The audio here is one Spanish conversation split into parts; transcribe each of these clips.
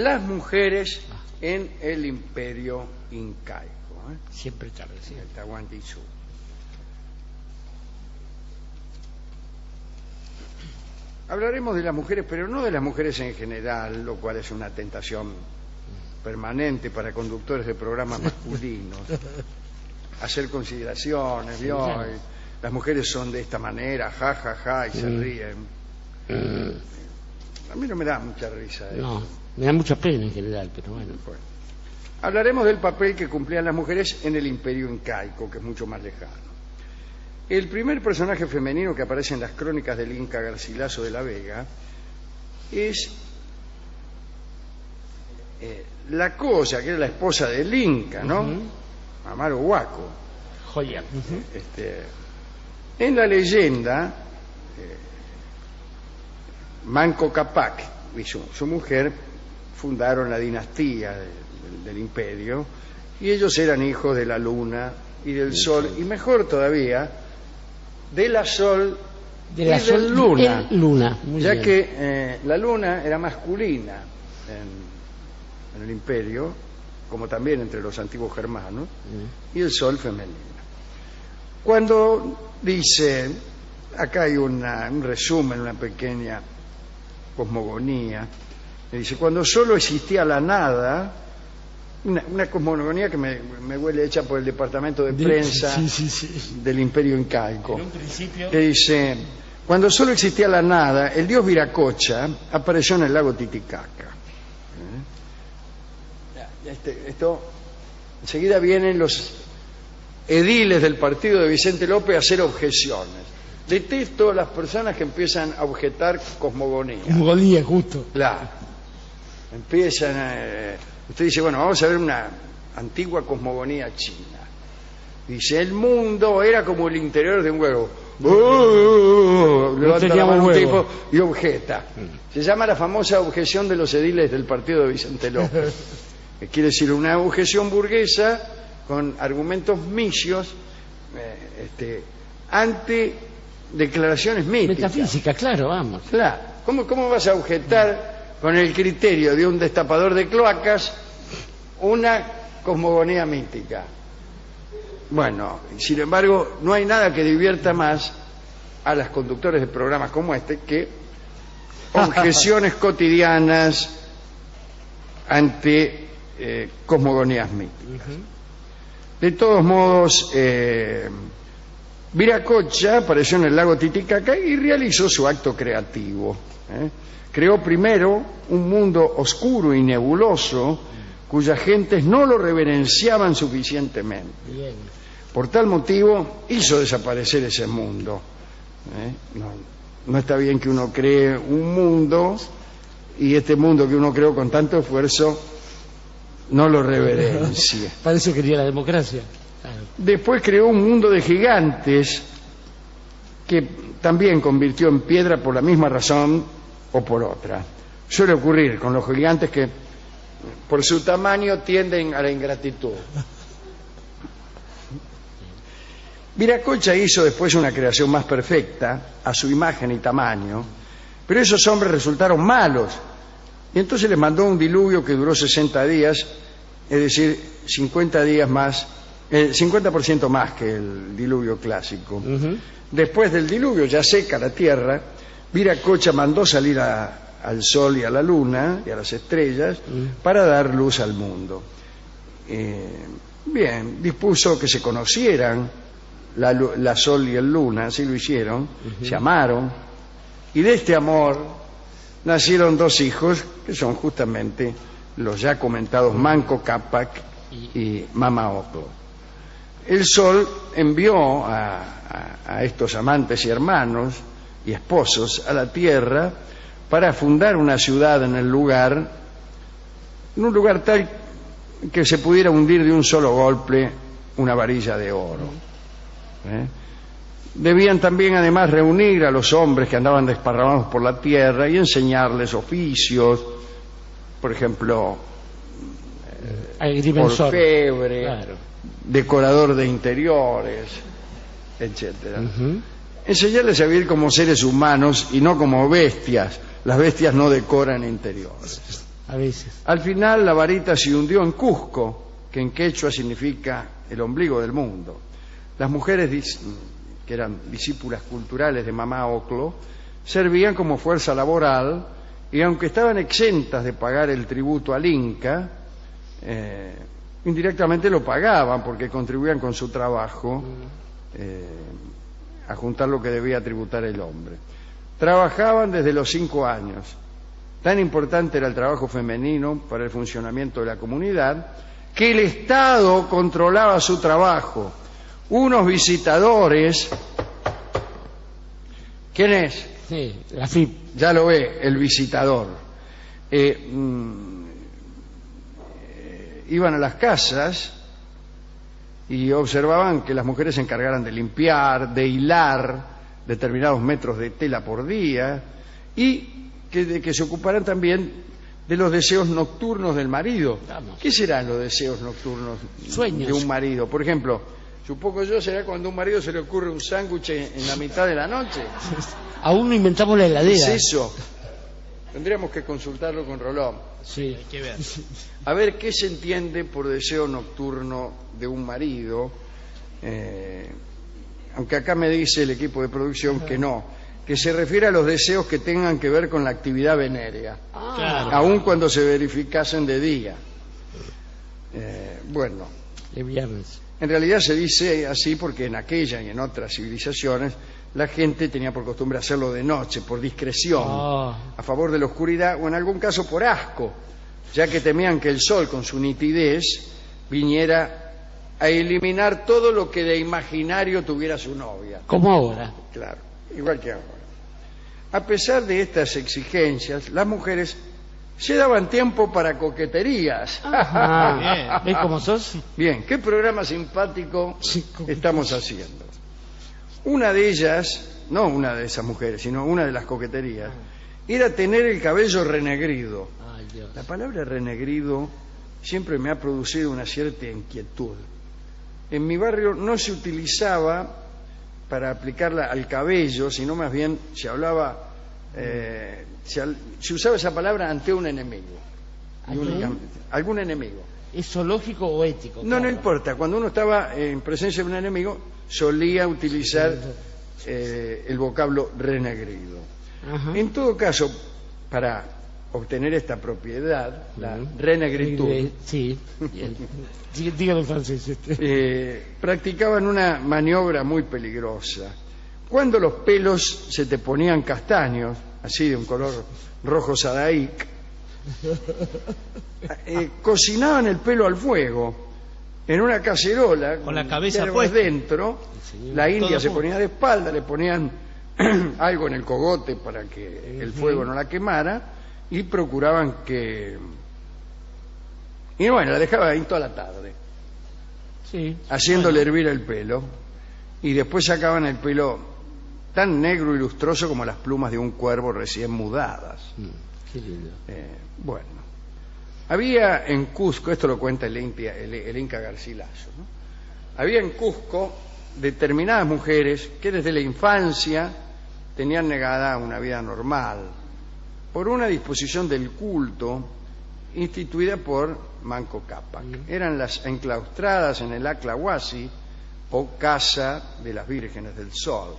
las mujeres en el imperio incaico. Siempre tarde, sí. El Tahuantinsuyo. Hablaremos de las mujeres, pero no de las mujeres en general, lo cual es una tentación permanente para conductores de programas masculinos. Hacer consideraciones, ¿vio? Claro. Las mujeres son de esta manera, ja, ja, ja, y se ríen. A mí no me da mucha risa eso. No, me da mucha pena en general, pero bueno. Bueno. Hablaremos del papel que cumplían las mujeres en el imperio incaico, que es mucho más lejano. El primer personaje femenino que aparece en las crónicas del Inca Garcilaso de la Vega es la Colla, que era la esposa del Inca, ¿no? Amaro Huaco. Joya. En la leyenda, Manco Cápac y su mujer fundaron la dinastía del imperio, y ellos eran hijos de la luna y del sol, y mejor todavía, de la sol De la y del luna, luna. Muy ya bien. que la luna era masculina en el imperio, como también entre los antiguos germanos, y el sol femenino. Cuando dice, acá hay un resumen, una pequeña cosmogonía, que dice, cuando solo existía la nada, una cosmogonía que me huele hecha por el departamento de prensa del imperio incaico, En un principio... que dice, cuando solo existía la nada, el dios Viracocha apareció en el lago Titicaca. Esto, enseguida vienen los ediles del partido de Vicente López a hacer objeciones. Detesto las personas que empiezan a objetar cosmogonía. Cosmogonía, justo. Claro. Empiezan usted dice, bueno, vamos a ver una antigua cosmogonía china. Dice, el mundo era como el interior de un huevo. Levanta la mano un tipo y objeta. Se llama la famosa objeción de los ediles del partido de Vicente López. Que quiere decir una objeción burguesa con argumentos misios ante declaraciones míticas. Metafísica, claro, vamos. Claro. ¿Cómo vas a objetar con el criterio de un destapador de cloacas una cosmogonía mítica? Bueno, sin embargo, no hay nada que divierta más a las conductores de programas como este que objeciones cotidianas ante cosmogonías míticas. De todos modos, Viracocha apareció en el lago Titicaca y realizó su acto creativo. Creó primero un mundo oscuro y nebuloso cuyas gentes no lo reverenciaban suficientemente. Bien. Por tal motivo hizo desaparecer ese mundo. No está bien que uno cree un mundo y este mundo que uno creó con tanto esfuerzo no lo reverencie. Para eso quería la democracia. Claro. Después creó un mundo de gigantes que también convirtió en piedra por la misma razón o por otra. Suele ocurrir con los gigantes que por su tamaño tienden a la ingratitud. Viracocha hizo después una creación más perfecta a su imagen y tamaño, pero esos hombres resultaron malos y entonces les mandó un diluvio que duró 60 días, es decir, 50 días más, 50% más que el diluvio clásico. Después del diluvio, ya seca la tierra, Viracocha mandó salir al sol y a la luna y a las estrellas para dar luz al mundo. Bien, dispuso que se conocieran la sol y el luna, así lo hicieron, se amaron, y de este amor nacieron dos hijos que son justamente los ya comentados Manco Cápac y Mama Ocllo. El sol envió a estos amantes y hermanos y esposos a la tierra para fundar una ciudad en un lugar tal que se pudiera hundir de un solo golpe una varilla de oro. Debían también además reunir a los hombres que andaban desparramados por la tierra y enseñarles oficios, por ejemplo, orfebre, claro, decorador de interiores, etcétera. Enseñarles a vivir como seres humanos y no como bestias. Las bestias no decoran interiores. A veces. Al final la varita se hundió en Cusco, que en quechua significa el ombligo del mundo. Las mujeres, que eran discípulas culturales de Mamá Oclo, servían como fuerza laboral y aunque estaban exentas de pagar el tributo al Inca, indirectamente lo pagaban porque contribuían con su trabajo a juntar lo que debía tributar el hombre. Trabajaban desde los 5 años. Tan importante era el trabajo femenino para el funcionamiento de la comunidad que el Estado controlaba su trabajo. Unos visitadores... ¿Quién es? Sí, la FIP. Ya lo ve, el visitador. Iban a las casas y observaban que las mujeres se encargaran de limpiar, de hilar determinados metros de tela por día y que se ocuparan también de los deseos nocturnos del marido. Vamos. ¿Qué serán los deseos nocturnos Sueños. de un marido? Por ejemplo, supongo yo, será cuando a un marido se le ocurre un sándwich en la mitad de la noche. Aún no inventamos la ¿Qué heladera. es eso? Tendríamos que consultarlo con Rolón. Sí. Hay que ver. A ver qué se entiende por deseo nocturno de un marido, aunque acá me dice el equipo de producción que no, que se refiere a los deseos que tengan que ver con la actividad venérea, Claro. aun cuando se verificasen de día. Bueno, El viernes. en realidad se dice así porque en aquella y en otras civilizaciones la gente tenía por costumbre hacerlo de noche, por discreción, a favor de la oscuridad o en algún caso por asco, ya que temían que el sol con su nitidez viniera a eliminar todo lo que de imaginario tuviera su novia. Como ahora. Claro, igual que ahora. A pesar de estas exigencias, las mujeres se daban tiempo para coqueterías. Ah, ¿ves cómo sos? Bien, ¿qué programa simpático Sí, ¿cómo? estamos haciendo? Una de ellas, no una de esas mujeres, sino una de las coqueterías, era tener el cabello renegrido. Ay, Dios. La palabra renegrido siempre me ha producido una cierta inquietud. En mi barrio no se utilizaba para aplicarla al cabello, sino más bien se hablaba, se usaba esa palabra ante un enemigo. Y ¿Ante un? únicamente, algún enemigo. ¿Es zoológico o ético? No, no Claro. importa. Cuando uno estaba en presencia de un enemigo, solía utilizar el vocablo renegrido. Ajá. En todo caso, para obtener esta propiedad, la renegritud, Sí. Dígalo en francés. practicaban una maniobra muy peligrosa. Cuando los pelos se te ponían castaños, así de un color rojo sadaic, cocinaban el pelo al fuego en una cacerola Con la cabeza hierbas puesta. dentro. La India Todo se junto. ponía de espalda, le ponían algo en el cogote para que el fuego no la quemara y procuraban que... Y bueno, la dejaba ahí toda la tarde, Sí. haciéndole hervir el pelo, y después sacaban el pelo tan negro y lustroso como las plumas de un cuervo recién mudadas. Qué lindo. Bueno, había en Cusco, esto lo cuenta el Inca Garcilaso, ¿no? Había en Cusco determinadas mujeres que desde la infancia tenían negada una vida normal por una disposición del culto instituida por Manco Cápac. Eran las enclaustradas en el Aclahuasi, o Casa de las Vírgenes del Sol.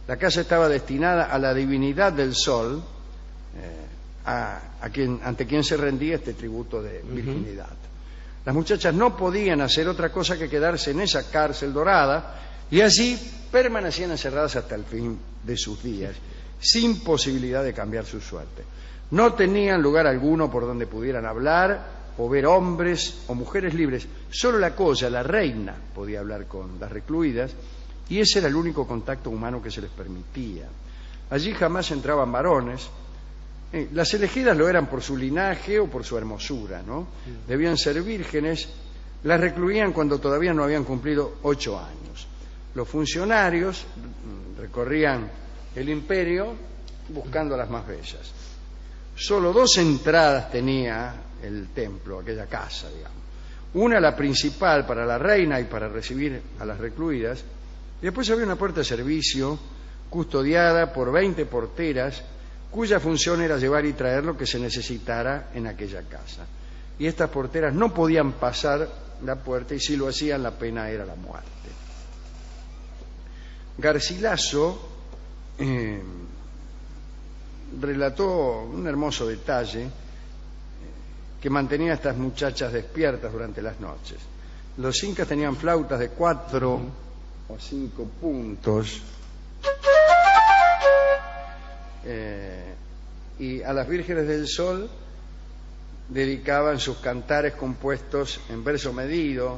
La casa estaba destinada a la divinidad del sol, ante quien se rendía este tributo de virginidad. Las muchachas no podían hacer otra cosa que quedarse en esa cárcel dorada y allí permanecían encerradas hasta el fin de sus días, sin posibilidad de cambiar su suerte. No tenían lugar alguno por donde pudieran hablar o ver hombres o mujeres libres. Solo la Colla, la reina, podía hablar con las recluidas y ese era el único contacto humano que se les permitía. Allí jamás entraban varones. Las elegidas lo eran por su linaje o por su hermosura, ¿no? Debían ser vírgenes. Las recluían cuando todavía no habían cumplido 8 años. Los funcionarios recorrían el imperio buscando a las más bellas. Solo 2 entradas tenía el templo, aquella casa, digamos. Una, la principal, para la reina y para recibir a las recluidas. Y después había una puerta de servicio custodiada por 20 porteras cuya función era llevar y traer lo que se necesitara en aquella casa. Y estas porteras no podían pasar la puerta, y si lo hacían la pena era la muerte. Garcilaso relató un hermoso detalle que mantenía a estas muchachas despiertas durante las noches. Los incas tenían flautas de 4 o 5 puntos, y a las vírgenes del sol dedicaban sus cantares compuestos en verso medido,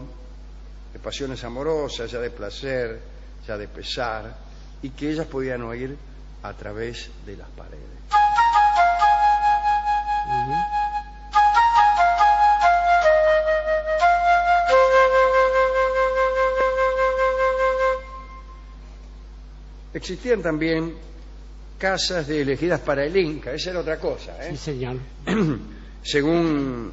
de pasiones amorosas, ya de placer, ya de pesar, y que ellas podían oír a través de las paredes. Existían también casas elegidas para el Inca, esa era otra cosa, ¿eh? Sí, señor. Según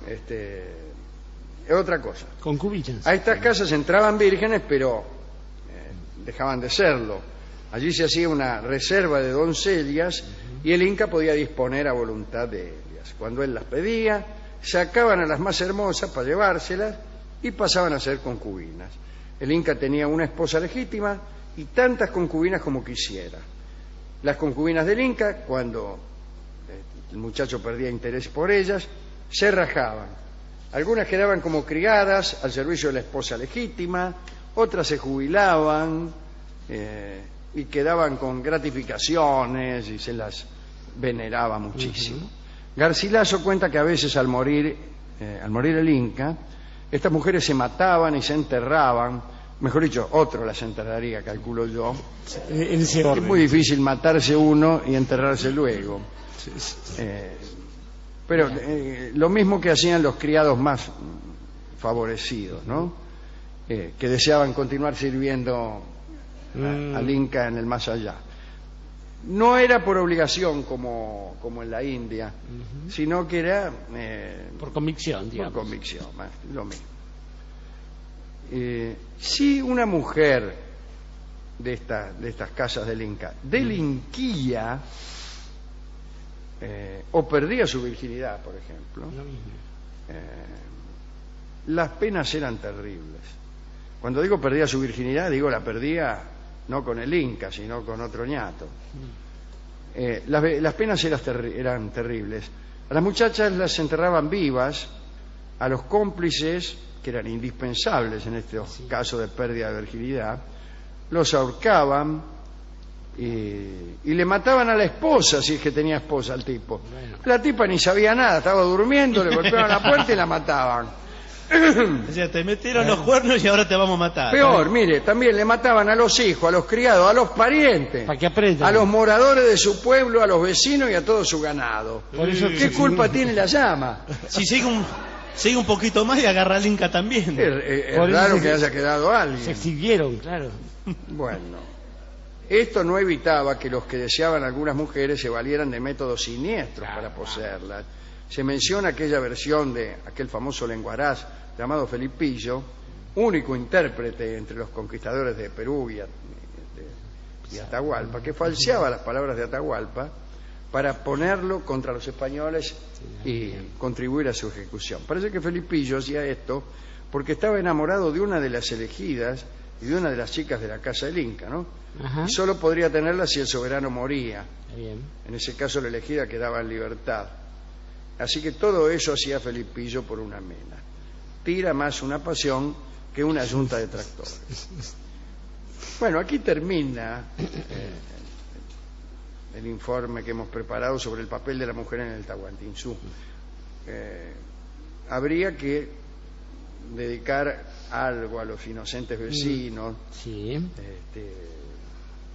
otra cosa. Concubinas. A estas casas entraban vírgenes, pero dejaban de serlo. Allí se hacía una reserva de doncellas y el Inca podía disponer a voluntad de ellas. Cuando él las pedía, sacaban a las más hermosas para llevárselas y pasaban a ser concubinas. El Inca tenía una esposa legítima y tantas concubinas como quisiera. Las concubinas del Inca, cuando el muchacho perdía interés por ellas, se rajaban. Algunas quedaban como criadas al servicio de la esposa legítima, otras se jubilaban y quedaban con gratificaciones y se las veneraba muchísimo. Garcilaso cuenta que a veces al morir el Inca, estas mujeres se mataban y se enterraban. Mejor dicho, otro las enterraría, calculo yo. Es muy difícil matarse uno y enterrarse luego. Pero lo mismo que hacían los criados más favorecidos, ¿no? Que deseaban continuar sirviendo al Inca en el más allá. No era por obligación como en la India, sino que era por convicción, digamos. Por convicción, lo mismo. Si una mujer de estas casas del Inca delinquía o perdía su virginidad, por ejemplo, las penas eran terribles. Cuando digo perdía su virginidad, digo la perdía no con el Inca, sino con otro ñato. Las penas eran terribles. A las muchachas las enterraban vivas, a los cómplices, que eran indispensables en estos casos de pérdida de virginidad, los ahorcaban y le mataban a la esposa, si es que tenía esposa el tipo. Bueno. La tipa ni sabía nada, estaba durmiendo, le golpeaban la puerta y la mataban. O sea, te metieron los cuernos y ahora te vamos a matar. Peor, mire, también le mataban a los hijos, a los criados, a los parientes, para que aprendan, a los moradores de su pueblo, a los vecinos y a todo su ganado. Por eso, ¿qué culpa tiene la llama? Si sigue un poquito más y agarra al Inca también. Es raro que haya quedado alguien. Se exhibieron, claro. Bueno, esto no evitaba que los que deseaban algunas mujeres se valieran de métodos siniestros para poseerlas. Se menciona aquella versión de aquel famoso lenguaraz llamado Felipillo, único intérprete entre los conquistadores de Perú y Atahualpa, que falseaba las palabras de Atahualpa para ponerlo contra los españoles y contribuir a su ejecución. Parece que Felipillo hacía esto porque estaba enamorado de una de las elegidas y de una de las chicas de la casa del Inca, ¿no? Y solo podría tenerla si el soberano moría. Bien. En ese caso la elegida quedaba en libertad. Así que todo eso hacía Felipillo por una mena. Tira más una pasión que una yunta de tractores. Bueno, aquí termina el informe que hemos preparado sobre el papel de la mujer en el Tahuantinsuyo. Habría que dedicar algo a los inocentes vecinos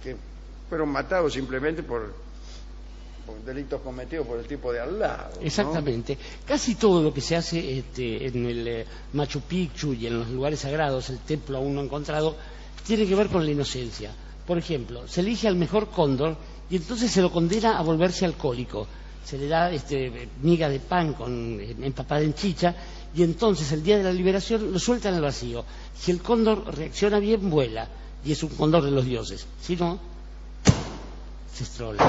que fueron matados simplemente por delitos cometidos por el tipo de al lado, ¿no? Exactamente. Casi todo lo que se hace en el Machu Picchu y en los lugares sagrados, el templo aún no encontrado, tiene que ver con la inocencia. Por ejemplo, se elige al mejor cóndor y entonces se lo condena a volverse alcohólico. Se le da miga de pan empapada en chicha y entonces el día de la liberación lo sueltan al vacío. Si el cóndor reacciona bien, vuela y es un cóndor de los dioses. Si no, se estrola.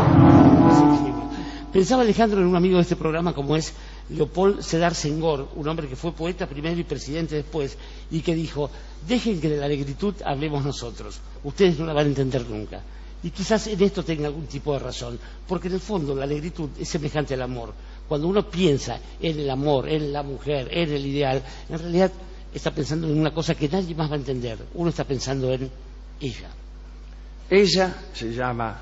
Pensaba Alejandro en un amigo de este programa como es Leopold Sédar Senghor, un hombre que fue poeta primero y presidente después, y que dijo: dejen que de la negritud hablemos nosotros, ustedes no la van a entender nunca. Y quizás en esto tenga algún tipo de razón, porque en el fondo la negritud es semejante al amor. Cuando uno piensa en el amor, en la mujer, en el ideal, en realidad está pensando en una cosa que nadie más va a entender. Uno está pensando en ella. Ella se llama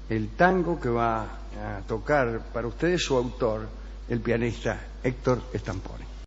el tango que va a tocar para ustedes su autor, el pianista Héctor Stamponi.